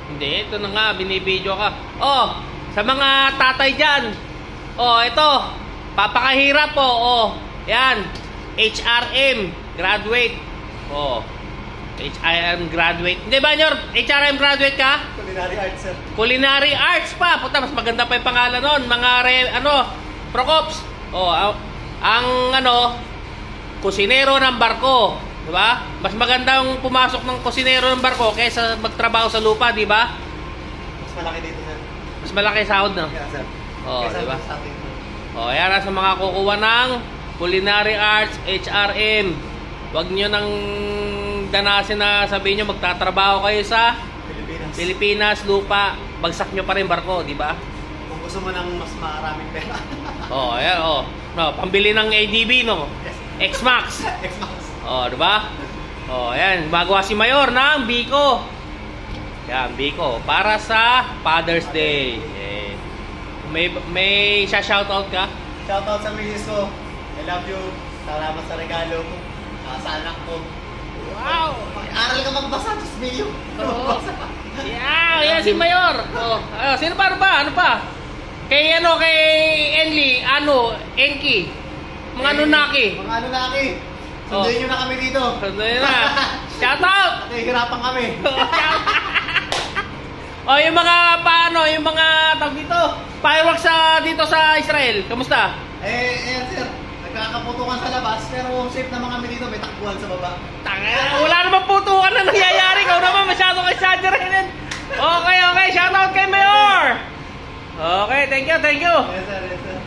Hindi, ito na nga, binibidyo ka. Oh, sa mga tatay dyan. Oh, ito. Papakahirap po. Oh, yan. HRM graduate. Oh, HRM graduate. Hindi ba, Nyor? HRM graduate ka? Culinary arts, sir. Culinary arts pa. Puta, mas maganda pa yung pangalan nun. Mga, Procops. Oh, ang kusinero ng barko. Diba? Mas magandang pumasok ng kusinero ng barko kaysa magtrabaho sa lupa, di ba? Mas malaki dito, sir. Mas malaki sahod, no? Yeah, sir. Oh, kaysa diba? sa atin, sir. Oh, yan sa mga kukuha ng Culinary Arts, HRM. Huwag nyo nang danasin na sabihin nyo magtatrabaho kayo sa Pilipinas, lupa. Bagsak nyo pa rin barko, di ba? Kung gusto mo ng mas maraming pera. Oh, ayan, oh. No, pambili ng ADB, no? Yes. X-Max. X-Max. Oh, di ba? Oh, ayan. Magawa si Mayor ng Biko. Yan, Biko. Para sa Father's Day. Eh, may shoutout ka? Shoutout sa misis ko. I love you. Salamat sa regalo ko. Sa anak ko. Wow! Mag-aral ka magbasa, Diyos mio. Oo. Yeah, yan si Mayor. Oh, sino pa? Ano pa? Kay Enli, Enki. Mga Anunnaki. Mga Anunnaki. Sunduin nyo na kami dito. Sunduin na. Shout out! Nahihirapan kami. Yung mga yung mga tawag dito, fireworks dito sa Israel. Kamusta? Ayan, sir. Nagkakaputukan sa labas, pero safe naman kami dito. May takbuhan sa baba. Wala namang putukan na nangyayari. Ikaw naman masyado exaggerated. Okay. Shout out kay Mayor. Okay, thank you. Yes, sir. Yes, sir.